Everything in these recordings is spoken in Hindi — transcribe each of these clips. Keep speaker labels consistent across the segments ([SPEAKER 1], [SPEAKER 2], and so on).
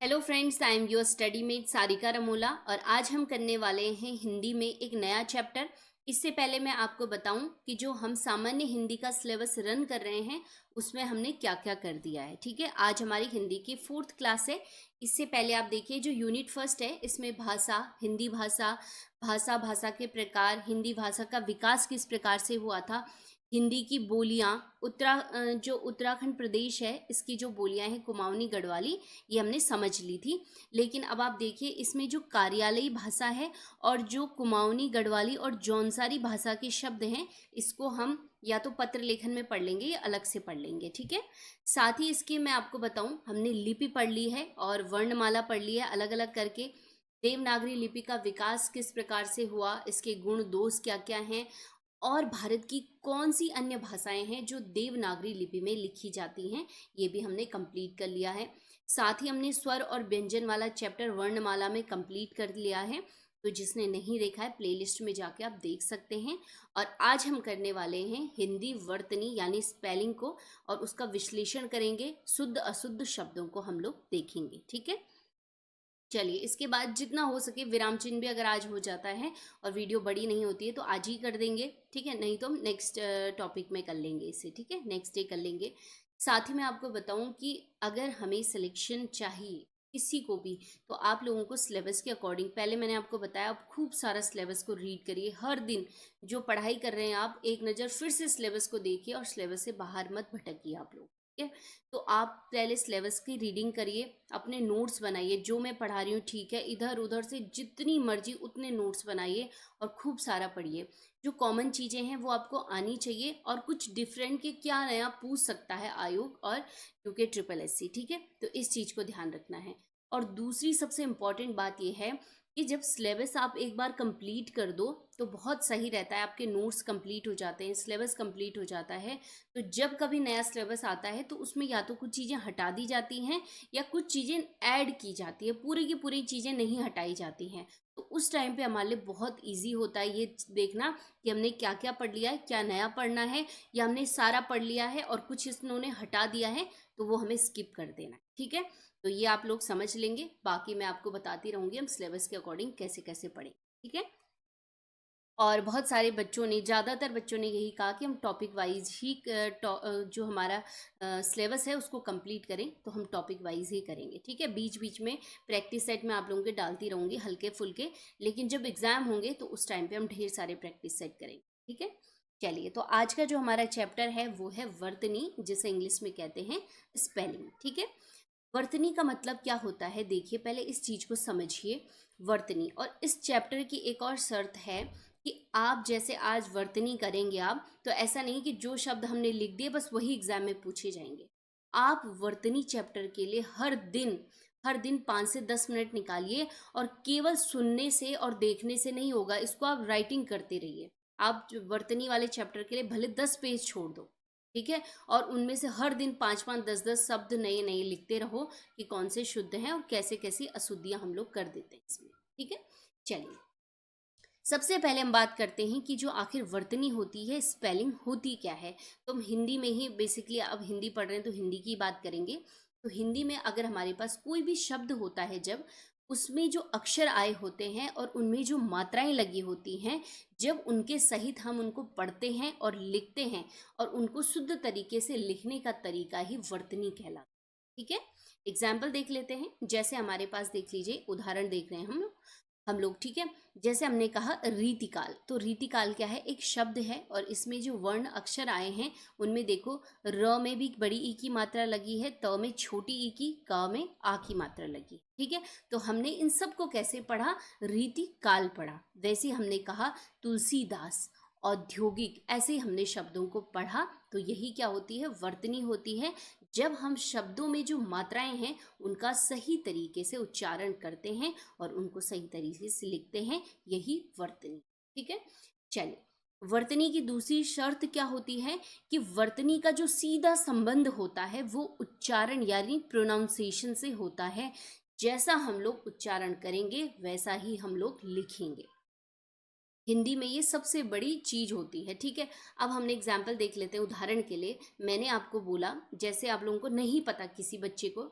[SPEAKER 1] Hello friends, I am your study mate Sarika Ramola और आज हम करने वाले हैं हिंदी में एक नया चैप्टर। इससे पहले मैं आपको बताऊं कि जो हम सामान्य हिंदी का सिलेबस रन कर रहे हैं उसमें हमने क्या क्या कर दिया है। ठीक है, आज हमारी हिंदी की 4th क्लास है। इससे पहले आप देखिए जो यूनिट फर्स्ट है इसमें भाषा, हिंदी भाषा, भाषा के प्रकार, हिंदी भाषा का विकास किस प्रकार से हुआ था, हिंदी की बोलियाँ, जो उत्तराखंड प्रदेश है इसकी जो बोलियाँ हैं कुमाऊनी गढ़वाली, ये हमने समझ ली थी। लेकिन अब आप देखिए इसमें जो कार्यालयी भाषा है और जो कुमाऊनी गढ़वाली और जौनसारी भाषा के शब्द हैं इसको हम या तो पत्र लेखन में पढ़ लेंगे या अलग से पढ़ लेंगे। ठीक है, साथ ही इसके मैं आपको बताऊं हमने लिपि पढ़ ली है और वर्णमाला पढ़ ली है अलग अलग करके। देवनागरी लिपि का विकास किस प्रकार से हुआ, इसके गुण दोष क्या क्या हैं, और भारत की कौन सी अन्य भाषाएं हैं जो देवनागरी लिपि में लिखी जाती हैं, ये भी हमने कंप्लीट कर लिया है। साथ ही हमने स्वर और व्यंजन वाला चैप्टर वर्णमाला में कंप्लीट कर लिया है। तो जिसने नहीं देखा है प्लेलिस्ट में जाके आप देख सकते हैं। और आज हम करने वाले हैं हिंदी वर्तनी यानी स्पेलिंग को, और उसका विश्लेषण करेंगे, शुद्ध अशुद्ध शब्दों को हम लोग देखेंगे। ठीक है, चलिए इसके बाद जितना हो सके विराम चिन्ह भी अगर आज हो जाता है और वीडियो बड़ी नहीं होती है तो आज ही कर देंगे। ठीक है, नहीं तो हम नेक्स्ट टॉपिक में कर लेंगे इसे। ठीक है, नेक्स्ट डे कर लेंगे। साथ ही मैं आपको बताऊं कि अगर हमें सिलेक्शन चाहिए किसी को भी, तो आप लोगों को सिलेबस के अकॉर्डिंग, पहले मैंने आपको बताया, आप खूब सारा सिलेबस को रीड करिए। हर दिन जो पढ़ाई कर रहे हैं आप एक नज़र फिर से सिलेबस को देखिए और सिलेबस से बाहर मत भटकिए आप लोग। ठीक है, तो आप पहले सिलेबस की रीडिंग करिए, अपने नोट्स बनाइए। जो मैं पढ़ा रही हूँ ठीक है, इधर उधर से जितनी मर्जी उतने नोट्स बनाइए और खूब सारा पढ़िए। जो कॉमन चीज़ें हैं वो आपको आनी चाहिए, और कुछ डिफरेंट के क्या नया पूछ सकता है आयोग और यूके ट्रिपल एससी। ठीक है, तो इस चीज़ को ध्यान रखना है। और दूसरी सबसे इम्पॉर्टेंट बात यह है कि जब सिलेबस आप एक बार कंप्लीट कर दो तो बहुत सही रहता है, आपके नोट्स कंप्लीट हो जाते हैं, सिलेबस कंप्लीट हो जाता है। तो जब कभी नया सिलेबस आता है तो उसमें या तो कुछ चीज़ें हटा दी जाती हैं या कुछ चीज़ें ऐड की जाती है, पूरी की पूरी चीज़ें नहीं हटाई जाती हैं। तो उस टाइम पे हमारे लिए बहुत इजी होता है ये देखना कि हमने क्या क्या पढ़ लिया है, क्या नया पढ़ना है, या हमने सारा पढ़ लिया है और कुछ इन्होंने हटा दिया है तो वो हमें स्किप कर देना है। ठीक है, तो ये आप लोग समझ लेंगे, बाकी मैं आपको बताती रहूँगी हम सिलेबस के अकॉर्डिंग कैसे कैसे पढ़ें। ठीक है, और बहुत सारे बच्चों ने, ज़्यादातर बच्चों ने यही कहा कि हम टॉपिक वाइज ही जो हमारा सिलेबस है उसको कंप्लीट करें, तो हम टॉपिक वाइज ही करेंगे। ठीक है, बीच बीच में प्रैक्टिस सेट में आप लोगों के डालती रहूँगी हल्के फुल्के, लेकिन जब एग्ज़ाम होंगे तो उस टाइम पे हम ढेर सारे प्रैक्टिस सेट करेंगे। ठीक है, चलिए तो आज का जो हमारा चैप्टर है वो है वर्तनी, जिसे इंग्लिश में कहते हैं स्पेलिंग। ठीक है, वर्तनी का मतलब क्या होता है, देखिए पहले इस चीज़ को समझिए। वर्तनी, और इस चैप्टर की एक और शर्त है कि आप जैसे आज वर्तनी करेंगे आप, तो ऐसा नहीं कि जो शब्द हमने लिख दिए बस वही एग्जाम में पूछे जाएंगे। आप वर्तनी चैप्टर के लिए हर दिन 5 से 10 मिनट निकालिए, और केवल सुनने से और देखने से नहीं होगा, इसको आप राइटिंग करते रहिए। आप वर्तनी वाले चैप्टर के लिए भले 10 पेज छोड़ दो। ठीक है, और उनमें से हर दिन 5 5 10 10 शब्द नए नए लिखते रहो कि कौन से शुद्ध हैं और कैसे कैसी अशुद्धियां हम लोग कर देते हैं इसमें। ठीक है, चलिए सबसे पहले हम बात करते हैं कि जो आखिर वर्तनी होती है, स्पेलिंग होती क्या है। तो हम हिंदी में ही बेसिकली, अब हिंदी पढ़ रहे हैं तो हिंदी की बात करेंगे। तो हिंदी में अगर हमारे पास कोई भी शब्द होता है, जब उसमें जो अक्षर आए होते हैं और उनमें जो मात्राएं लगी होती हैं, जब उनके सहित हम उनको पढ़ते हैं और लिखते हैं, और उनको शुद्ध तरीके से लिखने का तरीका ही वर्तनी कहलाता है। ठीक है, एग्जाम्पल देख लेते हैं। जैसे हमारे पास देख लीजिए, उदाहरण देख रहे हैं हम लोग। ठीक है, जैसे हमने कहा रीतिकाल, तो रीतिकाल क्या है, एक शब्द है और इसमें जो वर्ण अक्षर आए हैं उनमें देखो, र में भी बड़ी ई की मात्रा लगी है, त में छोटी ई की, क में आ की मात्रा लगी। ठीक है, तो हमने इन सब को कैसे पढ़ा, रीतिकाल पढ़ा। वैसे हमने कहा तुलसीदास, औद्योगिक, ऐसे हमने शब्दों को पढ़ा। तो यही क्या होती है, वर्तनी होती है। जब हम शब्दों में जो मात्राएं हैं उनका सही तरीके से उच्चारण करते हैं और उनको सही तरीके से लिखते हैं, यही वर्तनी। ठीक है, चलिए वर्तनी की दूसरी शर्त क्या होती है कि वर्तनी का जो सीधा संबंध होता है वो उच्चारण यानी प्रोनाउंसिएशन से होता है। जैसा हम लोग उच्चारण करेंगे वैसा ही हम लोग लिखेंगे। हिंदी में ये सबसे बड़ी चीज होती है। ठीक है, अब हमने एग्जाम्पल देख लेते हैं। उदाहरण के लिए मैंने आपको बोला, जैसे आप लोगों को नहीं पता, किसी बच्चे को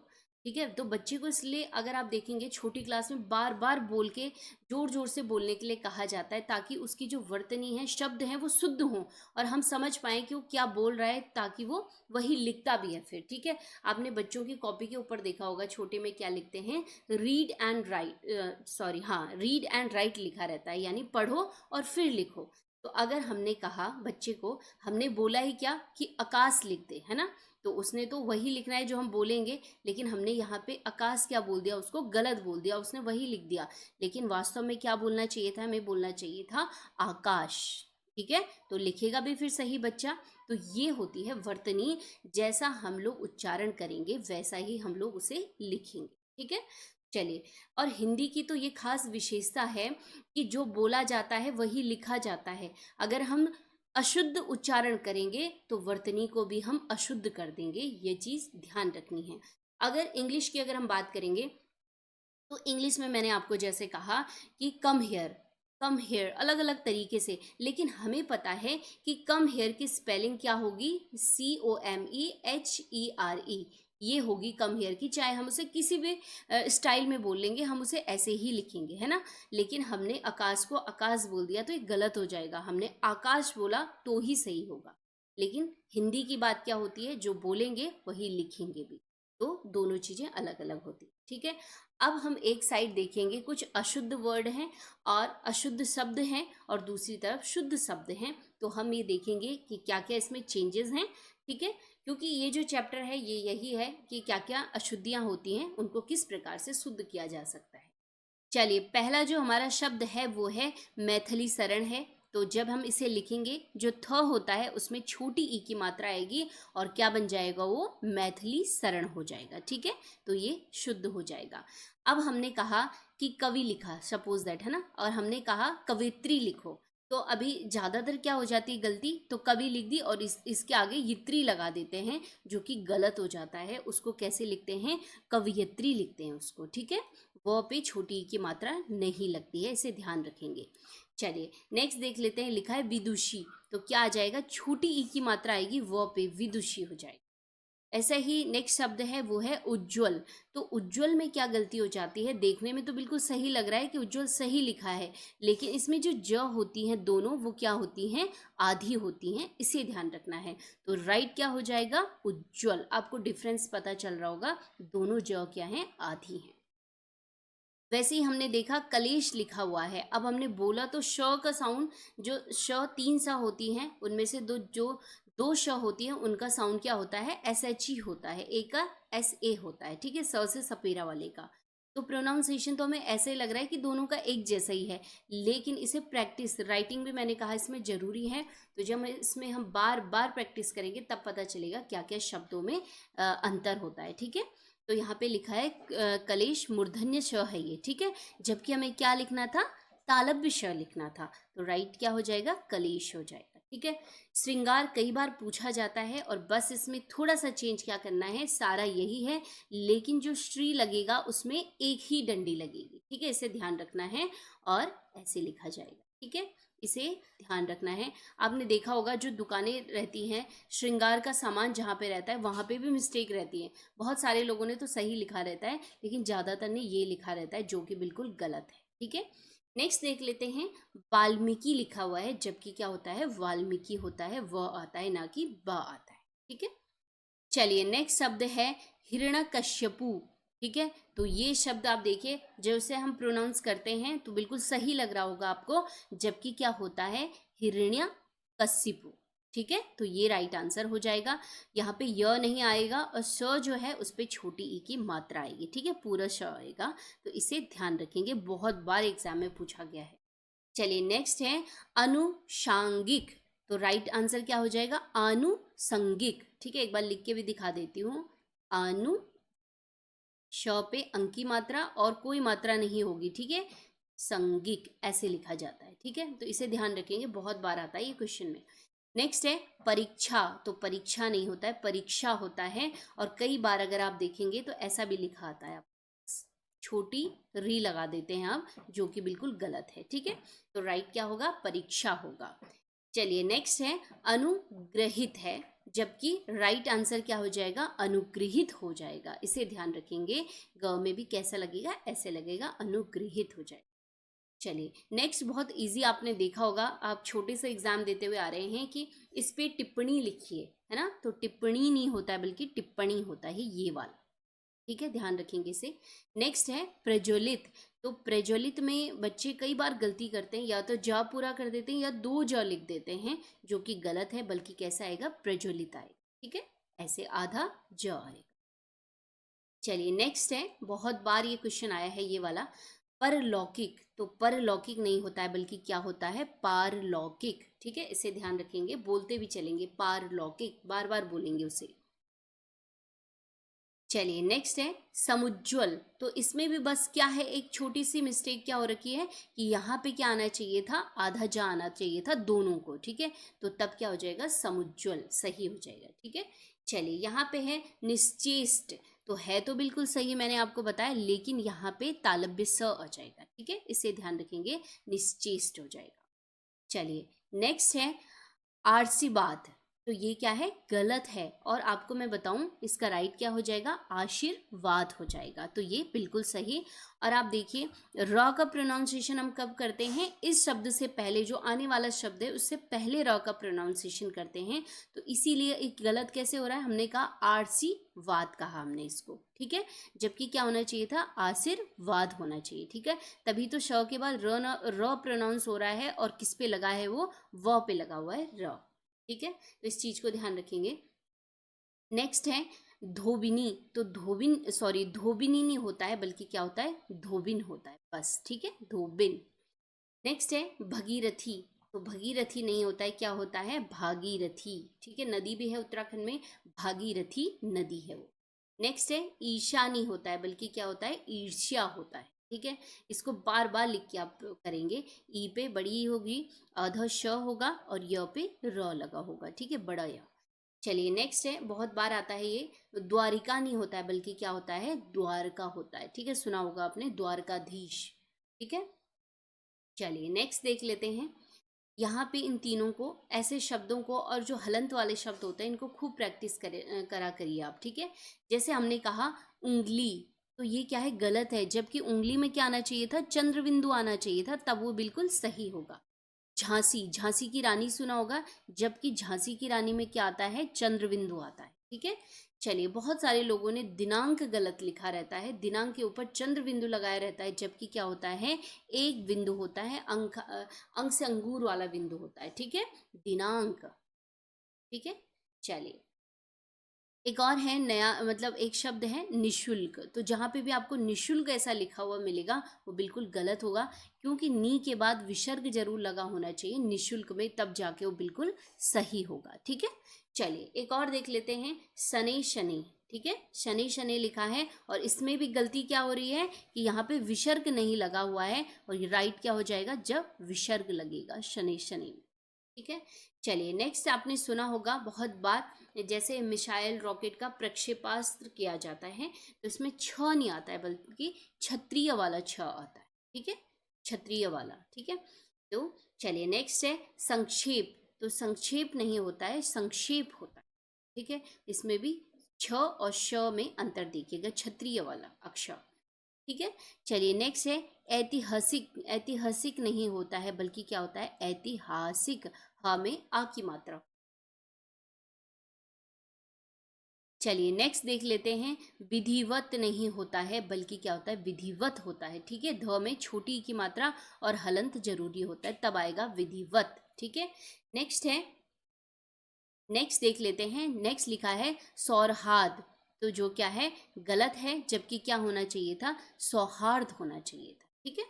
[SPEAKER 1] ठीक है। तो बच्चे को इसलिए अगर आप देखेंगे छोटी क्लास में बार बार बोल के जोर जोर से बोलने के लिए कहा जाता है, ताकि उसकी जो वर्तनी है, शब्द हैं, वो शुद्ध हों और हम समझ पाएं कि वो क्या बोल रहा है, ताकि वो वही लिखता भी है फिर। ठीक है। आपने बच्चों की कॉपी के ऊपर देखा होगा छोटे में क्या लिखते हैं, रीड एंड राइट, सॉरी हाँ, रीड एंड राइट लिखा रहता है, यानी पढ़ो और फिर लिखो। तो अगर हमने कहा बच्चे को, हमने बोला ही क्या कि आकाश लिख दे, है ना, तो उसने तो वही लिखना है जो हम बोलेंगे, लेकिन हमने यहाँ पे आकाश क्या बोल दिया, उसको गलत बोल दिया, उसने वही लिख दिया। लेकिन वास्तव में क्या बोलना चाहिए था, हमें बोलना चाहिए था आकाश। ठीक है। तो लिखेगा भी फिर सही बच्चा। तो ये होती है वर्तनी, जैसा हम लोग उच्चारण करेंगे वैसा ही हम लोग उसे लिखेंगे। ठीक है। चलिए, और हिंदी की तो ये खास विशेषता है कि जो बोला जाता है वही लिखा जाता है। अगर हम अशुद्ध उच्चारण करेंगे तो वर्तनी को भी हम अशुद्ध कर देंगे, ये चीज़ ध्यान रखनी है। अगर इंग्लिश की अगर हम बात करेंगे, तो इंग्लिश में मैंने आपको जैसे कहा कि कम हेयर अलग अलग तरीके से, लेकिन हमें पता है कि कम हेयर की स्पेलिंग क्या होगी, COMEHERE, ये होगी कम हेयर की। चाहे हम उसे किसी भी स्टाइल में बोल लेंगे, हम उसे ऐसे ही लिखेंगे, है ना। लेकिन हमने आकाश को आकाश बोल दिया तो ये गलत हो जाएगा, हमने आकाश बोला तो ही सही होगा। लेकिन हिंदी की बात क्या होती है, जो बोलेंगे वही लिखेंगे भी, तो दोनों चीज़ें अलग अलग होती है। ठीक है। अब हम एक साइड देखेंगे, कुछ अशुद्ध वर्ड हैं और अशुद्ध शब्द हैं, और दूसरी तरफ शुद्ध शब्द हैं। तो हम ये देखेंगे कि क्या क्या इसमें चेंजेस हैं। ठीक है। क्योंकि ये जो चैप्टर है ये यही है कि क्या क्या अशुद्धियाँ होती हैं, उनको किस प्रकार से शुद्ध किया जा सकता है। चलिए, पहला जो हमारा शब्द है वो है मैथिली शरण है। तो जब हम इसे लिखेंगे, जो थ होता है उसमें छोटी ई की मात्रा आएगी और क्या बन जाएगा, वो मैथिली शरण हो जाएगा। ठीक है। तो ये शुद्ध हो जाएगा। अब हमने कहा कि कवि लिखा, सपोज दैट, है ना, और हमने कहा कवित्री लिखो। तो अभी ज़्यादातर क्या हो जाती है गलती, तो कवि लिख दी और इसके आगे यित्री लगा देते हैं, जो कि गलत हो जाता है। उसको कैसे लिखते हैं, कवयित्री लिखते हैं उसको। ठीक है। व पे छोटी ई की मात्रा नहीं लगती है, इसे ध्यान रखेंगे। चलिए, नेक्स्ट देख लेते हैं। लिखा है विदुषी, तो क्या आ जाएगा, छोटी ई की मात्रा आएगी, व पे विदुषी हो जाएगी। ऐसा ही नेक्स्ट शब्द है वो है उज्ज्वल। तो उज्ज्वल में क्या गलती हो जाती है, देखने में तो बिल्कुल सही लग रहा है कि उज्ज्वल सही लिखा है, लेकिन इसमें जो ज होती हैं दोनों, वो क्या होती हैं, आधी होती हैं, इसे ध्यान रखना है। तो राइट क्या हो जाएगा, उज्ज्वल। आपको डिफरेंस पता चल रहा होगा, दोनों ज क्या हैं, आधी हैं। वैसे ही हमने देखा कलेश लिखा हुआ है। अब हमने बोला तो श का साउंड, जो श तीन सा होती हैं उनमें से दो श होती हैं, उनका साउंड क्या होता है, SHE होता है, एक का SA होता है। ठीक है। स से सपेरा वाले का। तो प्रोनाउंसिएशन तो हमें ऐसे लग रहा है कि दोनों का एक जैसा ही है, लेकिन इसे प्रैक्टिस, राइटिंग भी मैंने कहा इसमें ज़रूरी है। तो जब इसमें हम बार बार प्रैक्टिस करेंगे तब पता चलेगा क्या क्या शब्दों में अंतर होता है। ठीक है। तो यहाँ पे लिखा है कलेश मूर्धन्य श है ये। ठीक है। जबकि हमें क्या लिखना था, तालव्य श लिखना था। तो राइट क्या हो जाएगा, कलेश हो जाएगा। ठीक है। श्रृंगार कई बार पूछा जाता है, और बस इसमें थोड़ा सा चेंज क्या करना है, सारा यही है, लेकिन जो श्री लगेगा उसमें एक ही डंडी लगेगी। ठीक है। इसे ध्यान रखना है और ऐसे लिखा जाएगा। ठीक है। इसे ध्यान रखना है। आपने देखा होगा जो दुकानें रहती हैं, श्रृंगार का सामान जहाँ पे रहता है वहाँ पे भी मिस्टेक रहती है। बहुत सारे लोगों ने तो सही लिखा रहता है, लेकिन ज़्यादातर ने ये लिखा रहता है, जो कि बिल्कुल गलत है। ठीक है। नेक्स्ट देख लेते हैं, वाल्मीकि लिखा हुआ है, जबकि क्या होता है, वाल्मीकि होता है, व आता है, ना कि ब आता है। ठीक है। चलिए, नेक्स्ट शब्द है हिरण्यकश्यपु। ठीक है। तो ये शब्द आप देखिए, जैसे हम प्रोनाउंस करते हैं तो बिल्कुल सही लग रहा होगा आपको, जबकि क्या होता है, हिरण्यकशिपु। ठीक है। तो ये राइट आंसर हो जाएगा। यहाँ पे य नहीं आएगा, और स जो है उस पर छोटी ई की मात्रा आएगी। ठीक है। पूरा श आएगा, तो इसे ध्यान रखेंगे, बहुत बार एग्जाम में पूछा गया है। चलिए, नेक्स्ट है अनुषांगिक। तो राइट आंसर क्या हो जाएगा, आनुषंगिक। ठीक है। एक बार लिख के भी दिखा देती हूँ। अनु, श पे अंक की मात्रा और कोई मात्रा नहीं होगी। ठीक है। संगिक ऐसे लिखा जाता है। ठीक है। तो इसे ध्यान रखेंगे, बहुत बार आता है ये क्वेश्चन में। नेक्स्ट है परीक्षा। तो परीक्षा नहीं होता है, परीक्षा होता है, और कई बार अगर आप देखेंगे तो ऐसा भी लिखा आता है, छोटी री लगा देते हैं आप, जो कि बिल्कुल गलत है। ठीक है। तो राइट क्या होगा, परीक्षा होगा। चलिए, नेक्स्ट है अनुग्रहित है, जबकि राइट आंसर क्या हो जाएगा, अनुग्रहित हो जाएगा। इसे ध्यान रखेंगे, ग में भी कैसा लगेगा, ऐसे लगेगा, अनुग्रहित हो जाएगा। चलिए नेक्स्ट, बहुत इजी आपने देखा होगा, आप छोटे से एग्जाम देते हुए आ रहे हैं कि इस पे टिप्पणी लिखिए, है ना। तो टिप्पणी नहीं होता है बल्कि टिप्पणी होता है ये वाला, ठीक है, ध्यान रखेंगे इसे। नेक्स्ट है प्रज्वलित। तो प्रज्वलित में बच्चे कई बार गलती करते हैं, या तो ज पूरा कर देते हैं या दो ज लिख देते हैं, जो कि गलत है, बल्कि कैसा आएगा, प्रज्वलित आएगा, ठीक है, ऐसे आधा ज आएगा। चलिए नेक्स्ट है, बहुत बार ये क्वेश्चन आया है ये वाला, परलौकिक। तो परलौकिक नहीं होता है बल्कि क्या होता है, पारलौकिक, ठीक है, इसे ध्यान रखेंगे, बोलते भी चलेंगे, पारलौकिक, बार बार बोलेंगे उसे। चलिए नेक्स्ट है समुज्ज्वल। तो इसमें भी बस क्या है, एक छोटी सी मिस्टेक क्या हो रखी है कि यहाँ पे क्या आना चाहिए था, आधा जा आना चाहिए था दोनों को, ठीक है, तो तब क्या हो जाएगा, समुज्ज्वल सही हो जाएगा, ठीक है। चलिए यहाँ पे है निश्चेष्ट। तो है तो बिल्कुल सही, मैंने आपको बताया, लेकिन यहाँ पे तालव्य स आ जाएगा, ठीक है, इसे ध्यान रखेंगे, निश्चेष्ट हो जाएगा। चलिए नेक्स्ट है आशीर्वाद। तो ये क्या है, गलत है, और आपको मैं बताऊं इसका राइट क्या हो जाएगा, आशीर्वाद हो जाएगा, तो ये बिल्कुल सही। और आप देखिए र का प्रोनाउंसिएशन हम कब करते हैं, इस शब्द से पहले, जो आने वाला शब्द है उससे पहले र का प्रोनाउंसिएशन करते हैं, तो इसीलिए एक गलत कैसे हो रहा है, हमने कहा आशीर्वाद कहा हमने इसको, ठीक है, जबकि क्या होना चाहिए था, आशीर्वाद होना चाहिए, ठीक है। तभी तो श के बाद र प्रोनाउंस हो रहा है, और किस पे लगा है, वो व पे लगा हुआ है, र, ठीक है, तो इस चीज को ध्यान रखेंगे। नेक्स्ट है धोबिनी। तो धोबिनी नहीं होता है, बल्कि क्या होता है, धोबिन होता है बस, ठीक है, धोबिन। नेक्स्ट है भगीरथी। तो भगीरथी नहीं होता है, क्या होता है, भागीरथी, ठीक है, नदी भी है उत्तराखंड में, भागीरथी नदी है वो। नेक्स्ट है ईर्ष्या नहीं होता है, बल्कि क्या होता है, ईर्ष्या होता है, ठीक है, इसको बार बार लिख के आप करेंगे, ई पे बड़ी ई होगी, आधा श होगा, और य पे र लगा होगा, ठीक है, बड़ा य। चलिए नेक्स्ट है, बहुत बार आता है ये, द्वारिका नहीं होता है, बल्कि क्या होता है, द्वारका होता है, ठीक है, सुना होगा आपने, द्वारकाधीश, ठीक है। चलिए नेक्स्ट देख लेते हैं। यहाँ पे इन तीनों को, ऐसे शब्दों को, और जो हलंत वाले शब्द होते हैं इनको खूब प्रैक्टिस करा करिए आप, ठीक है। जैसे हमने कहा उंगली, तो ये क्या है, गलत है, जबकि उंगली में क्या आना चाहिए था, चंद्र बिंदु आना चाहिए था, तब वो बिल्कुल सही होगा। झांसी, झांसी की रानी सुना होगा, जबकि झांसी की रानी में क्या आता है, चंद्र बिंदु आता है, ठीक है। चलिए बहुत सारे लोगों ने दिनांक गलत लिखा रहता है, दिनांक के ऊपर चंद्र बिंदु लगाया रहता है, जबकि क्या होता है, एक बिंदु होता है, अंक से अंगूर वाला बिंदु होता है, ठीक है, दिनांक, ठीक है। चलिए एक और है नया, मतलब एक शब्द है निशुल्क। तो जहाँ पे भी आपको निशुल्क ऐसा लिखा हुआ मिलेगा वो बिल्कुल गलत होगा, क्योंकि नी के बाद विसर्ग जरूर लगा होना चाहिए निशुल्क में, तब जाके वो बिल्कुल सही होगा, ठीक है। चलिए एक और देख लेते हैं, शनि शनि, ठीक है, शनि शनि लिखा है, और इसमें भी गलती क्या हो रही है कि यहाँ पे विसर्ग नहीं लगा हुआ है, और ये राइट क्या हो जाएगा, जब विसर्ग लगेगा शनि शनि में, ठीक है। चलिए नेक्स्ट, आपने सुना होगा बहुत बार, जैसे मिसाइल रॉकेट का प्रक्षेपास्त्र किया जाता है, तो इसमें छ नहीं आता है, बल्कि क्षत्रिय वाला छ आता है, ठीक है, क्षत्रिय वाला, ठीक है। तो चलिए नेक्स्ट है संक्षेप। तो संक्षेप नहीं होता है, संक्षेप होता है, ठीक है, इसमें भी छ और श में अंतर देखिएगा, क्षत्रिय वाला अक्षर, ठीक है। चलिए नेक्स्ट है ऐतिहासिक। ऐतिहासिक नहीं होता है, बल्कि क्या होता है, ऐतिहासिक, हा में आ की मात्रा। चलिए नेक्स्ट देख लेते हैं, विधिवत नहीं होता है, बल्कि क्या होता है, विधिवत होता है, ठीक है, ध में छोटी की मात्रा और हलंत जरूरी होता है, तब आएगा विधिवत, ठीक है। नेक्स्ट है, नेक्स्ट देख लेते हैं, नेक्स्ट लिखा है सौहार्द। तो जो क्या है, गलत है, जबकि क्या होना चाहिए था, सौहार्द होना चाहिए था, ठीक है।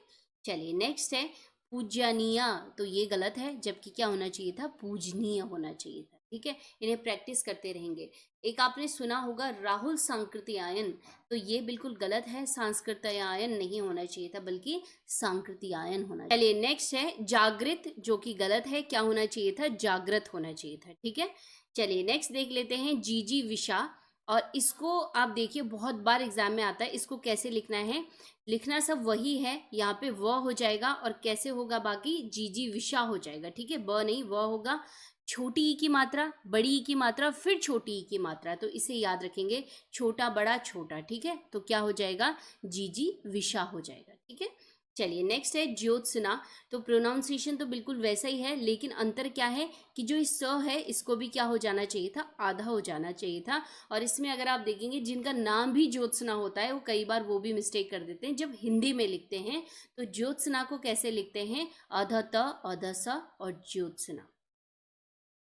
[SPEAKER 1] चलिए नेक्स्ट है पूजनीय। तो ये गलत है, जबकि क्या होना चाहिए था, पूजनीय होना चाहिए था, ठीक है। इन्हें प्रैक्टिस करते रहेंगे। एक आपने सुना होगा राहुल सांकृत्यायन। तो ये बिल्कुल गलत है, सांस्कृत्यायन नहीं होना चाहिए था, बल्कि सांकृत्यायन होना चाहिए। चलिए नेक्स्ट है जागृत, जो कि गलत है, क्या होना चाहिए था, जागृत होना चाहिए था, ठीक है। चलिए नेक्स्ट देख लेते हैं जीजी विशा। और इसको आप देखिए बहुत बार एग्जाम में आता है, इसको कैसे लिखना है, लिखना सब वही है, यहाँ पे व हो जाएगा, और कैसे होगा, बाकी जीजी विशा हो जाएगा, ठीक है, ब नहीं व होगा, छोटी ई की मात्रा, बड़ी ई की मात्रा, फिर छोटी ई की मात्रा, तो इसे याद रखेंगे, छोटा बड़ा छोटा, ठीक है। तो क्या हो जाएगा, जीजी विशा हो जाएगा, ठीक है। चलिए नेक्स्ट है ज्योत्सना। तो प्रोनाउंसिएशन तो बिल्कुल वैसा ही है, लेकिन अंतर क्या है कि जो इस स है इसको भी क्या हो जाना चाहिए था, आधा हो जाना चाहिए था। और इसमें अगर आप देखेंगे जिनका नाम भी ज्योत्सना होता है वो कई बार वो भी मिस्टेक कर देते हैं। जब हिंदी में लिखते हैं तो ज्योत्सना को कैसे लिखते हैं, अध त अध स और ज्योत्सना।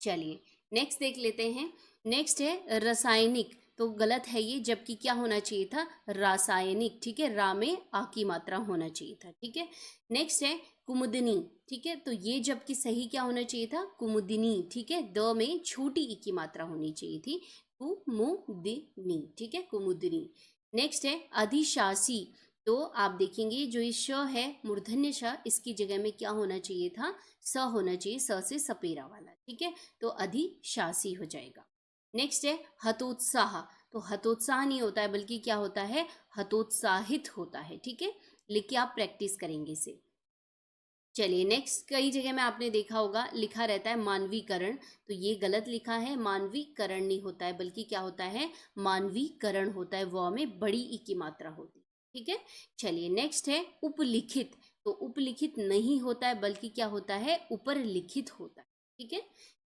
[SPEAKER 1] चलिए नेक्स्ट देख लेते हैं। नेक्स्ट है रासायनिक। तो गलत है ये, जबकि क्या होना चाहिए था, रासायनिक, ठीक है। रा में आ की मात्रा होना चाहिए था, ठीक है। नेक्स्ट है कुमुदनी, ठीक है। तो ये जबकि सही क्या होना चाहिए था, कुमुदिनी, ठीक है। द में छोटी ई की मात्रा होनी चाहिए थी, कुमुदिनी, ठीक है, कुमुदिनी। नेक्स्ट है अधिशासी। तो आप देखेंगे जो ये श है मूर्धन्य श, इसकी जगह में क्या होना चाहिए था, स होना चाहिए, स से सपेरा वाला, ठीक है। तो अधिशासी हो जाएगा। नेक्स्ट है हतोत्साह। तो हतोत्साह नहीं होता है, बल्कि क्या होता है, हतोत्साहित होता है, ठीक है। लिख के आप प्रैक्टिस करेंगे इसे। चलिए नेक्स्ट, कई जगह में आपने देखा होगा लिखा रहता है मानवीकरण। तो ये गलत लिखा है, मानवीकरण नहीं होता है, बल्कि क्या होता है, मानवीकरण होता है, व में बड़ी ई की मात्रा होती है, ठीक है। चलिए नेक्स्ट है उपलिखित। तो उपलिखित नहीं होता है, बल्कि क्या होता है, ऊपर लिखित होता है, ठीक है।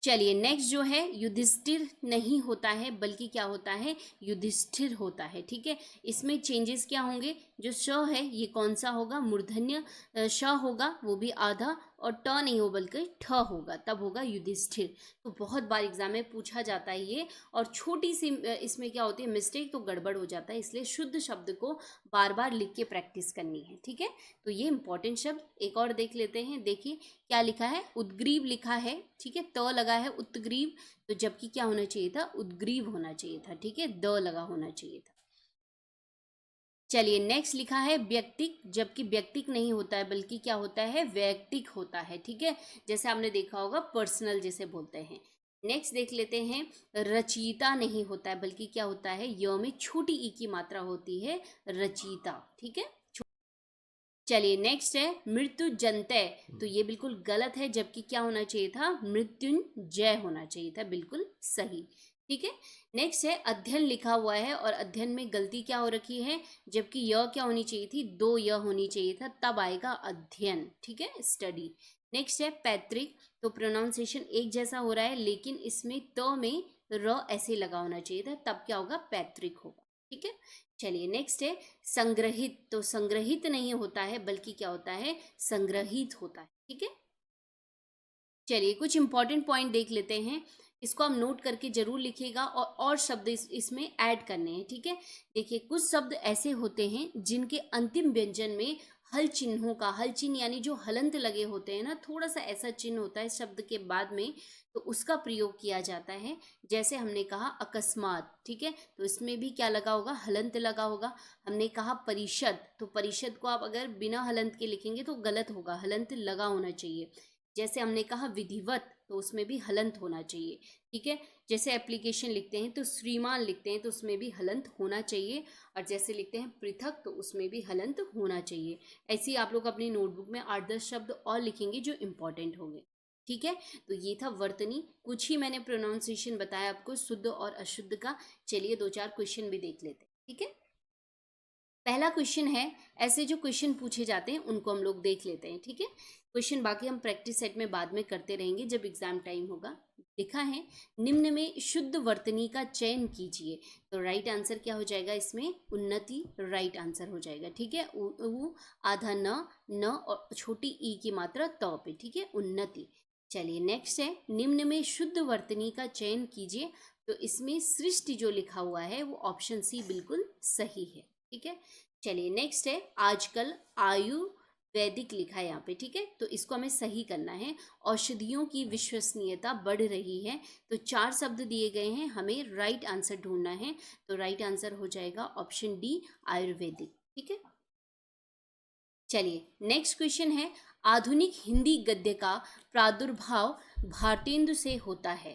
[SPEAKER 1] चलिए नेक्स्ट जो है युधिष्ठिर नहीं होता है, बल्कि क्या होता है, युधिष्ठिर होता है, ठीक है। इसमें चेंजेस क्या होंगे, जो श है ये कौन सा होगा, मूर्धन्य श होगा, वो भी आधा, और ट नहीं हो बल्कि ठ होगा, तब होगा युधिष्ठिर। तो बहुत बार एग्जाम में पूछा जाता है ये, और छोटी सी इसमें क्या होती है मिस्टेक, तो गड़बड़ हो जाता है, इसलिए शुद्ध शब्द को बार बार लिख के प्रैक्टिस करनी है, ठीक है। तो ये इंपॉर्टेंट शब्द एक और देख लेते हैं। देखिए क्या लिखा है, उद्ग्रीव लिखा है, ठीक है, त लगा है उत्ग्रीव, तो जबकि क्या होना चाहिए था, उद्ग्रीव होना चाहिए था, ठीक है, द लगा होना चाहिए था। चलिए नेक्स्ट लिखा है व्यक्तिक, जबकि व्यक्तिक नहीं होता है, बल्कि क्या होता है, वैयक्तिक होता है, ठीक है। जैसे आपने देखा होगा पर्सनल जैसे बोलते हैं। नेक्स्ट देख लेते हैं, रचयिता नहीं होता है, बल्कि क्या होता है, य में छोटी ई की मात्रा होती है, रचयिता, ठीक है। चलिए नेक्स्ट है मृत्युजंतय। तो ये बिल्कुल गलत है, जबकि क्या होना चाहिए था, मृत्युंजय होना चाहिए था, बिल्कुल सही, ठीक है। नेक्स्ट है अध्ययन लिखा हुआ है, और अध्ययन में गलती क्या हो रखी है, जबकि यह क्या होनी चाहिए थी, दो यह होनी चाहिए था, तब आएगा अध्ययन, ठीक है, स्टडी। नेक्स्ट है पैतृक। तो प्रोनाउंसिएशन एक जैसा हो रहा है, लेकिन इसमें त में र ऐसे लगा होना चाहिए था, तब क्या होगा, पैतृक होगा, ठीक है। चलिए नेक्स्ट है संग्रहित। तो संग्रहित नहीं होता है, बल्कि क्या होता है, संग्रहित होता है, ठीक है। चलिए कुछ इंपॉर्टेंट पॉइंट देख लेते हैं, इसको आप नोट करके जरूर लिखिएगा, और शब्द इसमें ऐड करने हैं, ठीक है। देखिए कुछ शब्द ऐसे होते हैं जिनके अंतिम व्यंजन में हल चिन्हों का, हल चिन्ह यानी जो हलंत लगे होते हैं ना, थोड़ा सा ऐसा चिन्ह होता है शब्द के बाद में, तो उसका प्रयोग किया जाता है। जैसे हमने कहा अकस्मात, ठीक है, तो इसमें भी क्या लगा होगा, हलंत लगा होगा। हमने कहा परिषद, तो परिषद को आप अगर बिना हलंत के लिखेंगे तो गलत होगा, हलंत लगा होना चाहिए। जैसे हमने कहा विधिवत, तो उसमें भी हलंत होना चाहिए, ठीक है। जैसे एप्लीकेशन लिखते हैं तो श्रीमान लिखते हैं, तो उसमें भी हलंत होना चाहिए। और जैसे लिखते हैं पृथक, तो उसमें भी हलंत होना चाहिए। ऐसे ही आप लोग अपनी नोटबुक में 8-10 शब्द और लिखेंगे जो इंपॉर्टेंट होंगे, ठीक है। तो ये था वर्तनी, कुछ ही मैंने प्रोनाउंसिएशन बताया आपको शुद्ध और अशुद्ध का। चलिए 2-4 क्वेश्चन भी देख लेते हैं, ठीक है। पहला क्वेश्चन है, ऐसे जो क्वेश्चन पूछे जाते हैं उनको हम लोग देख लेते हैं, ठीक है। क्वेश्चन बाकी हम प्रैक्टिस सेट में बाद में करते रहेंगे जब एग्जाम टाइम होगा। लिखा है निम्न में शुद्ध वर्तनी का चयन कीजिए। तो राइट आंसर क्या हो जाएगा, इसमें उन्नति राइट आंसर हो जाएगा, ठीक है। उ आधा न और छोटी ई की मात्रा त पे, ठीक है, उन्नति। चलिए नेक्स्ट है निम्न में शुद्ध वर्तनी का चयन कीजिए। तो इसमें सृष्टि जो लिखा हुआ है वो ऑप्शन सी बिल्कुल सही है, ठीक है। चलिए नेक्स्ट है आजकल आयुर्वेदिक लिखा है यहाँ पे, ठीक है, तो इसको हमें सही करना है। औषधियों की विश्वसनीयता बढ़ रही है। तो 4 शब्द दिए गए हैं, हमें राइट आंसर ढूंढना है। तो राइट आंसर हो जाएगा ऑप्शन डी आयुर्वेदिक, ठीक है। चलिए नेक्स्ट क्वेश्चन है आधुनिक हिंदी गद्य का प्रादुर्भाव भारतेंदु से होता है,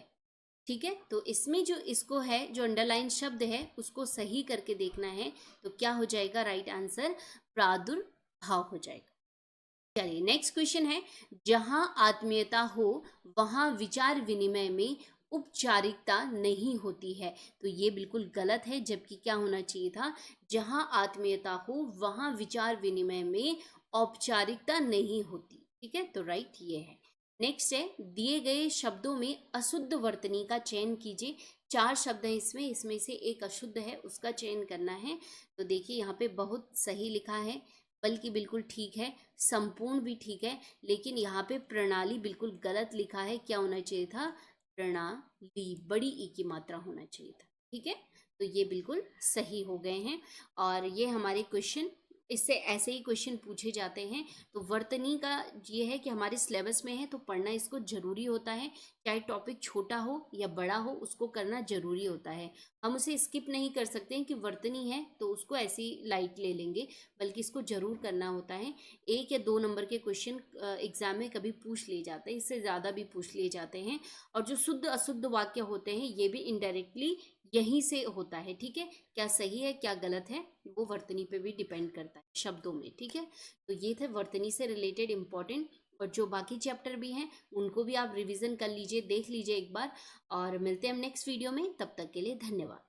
[SPEAKER 1] ठीक है। तो इसमें जो इसको है, जो अंडरलाइन शब्द है उसको सही करके देखना है। तो क्या हो जाएगा राइट आंसर, प्रादुर्भाव हो जाएगा। चलिए नेक्स्ट क्वेश्चन है, जहां आत्मीयता हो वहां विचार विनिमय में औपचारिकता नहीं होती है। तो ये बिल्कुल गलत है, जबकि क्या होना चाहिए था, जहां आत्मीयता हो वहां विचार विनिमय में औपचारिकता नहीं होती। ठीक है, तो राइट ये है। नेक्स्ट है, दिए गए शब्दों में अशुद्ध वर्तनी का चयन कीजिए। 4 शब्द है इसमें, इसमें से एक अशुद्ध है, उसका चयन करना है। तो देखिए यहाँ पे बहुत सही लिखा है, बल्कि बिल्कुल ठीक है, संपूर्ण भी ठीक है, लेकिन यहाँ पे प्रणाली बिल्कुल गलत लिखा है। क्या होना चाहिए था, प्रणाली, बड़ी ई की मात्रा होना चाहिए था। ठीक है, तो ये बिल्कुल सही हो गए हैं। और ये हमारे क्वेश्चन, इससे ऐसे ही क्वेश्चन पूछे जाते हैं। तो वर्तनी का ये है कि हमारे सिलेबस में है तो पढ़ना इसको जरूरी होता है, चाहे टॉपिक छोटा हो या बड़ा हो, उसको करना जरूरी होता है। हम उसे स्किप नहीं कर सकते हैं कि वर्तनी है तो उसको ऐसी लाइट ले लेंगे, बल्कि इसको जरूर करना होता है। 1 या 2 नंबर के क्वेश्चन एग्जाम में कभी पूछ लिए जाते हैं, इससे ज़्यादा भी पूछ लिए जाते हैं। और जो शुद्ध अशुद्ध वाक्य होते हैं ये भी इनडायरेक्टली यहीं से होता है। ठीक है, क्या सही है क्या गलत है वो वर्तनी पे भी डिपेंड करता है, शब्दों में। ठीक है, तो ये थे वर्तनी से रिलेटेड इंपॉर्टेंट, और जो बाकी चैप्टर भी हैं उनको भी आप रिवीजन कर लीजिए, देख लीजिए एक बार। और मिलते हैं हम नेक्स्ट वीडियो में, तब तक के लिए धन्यवाद।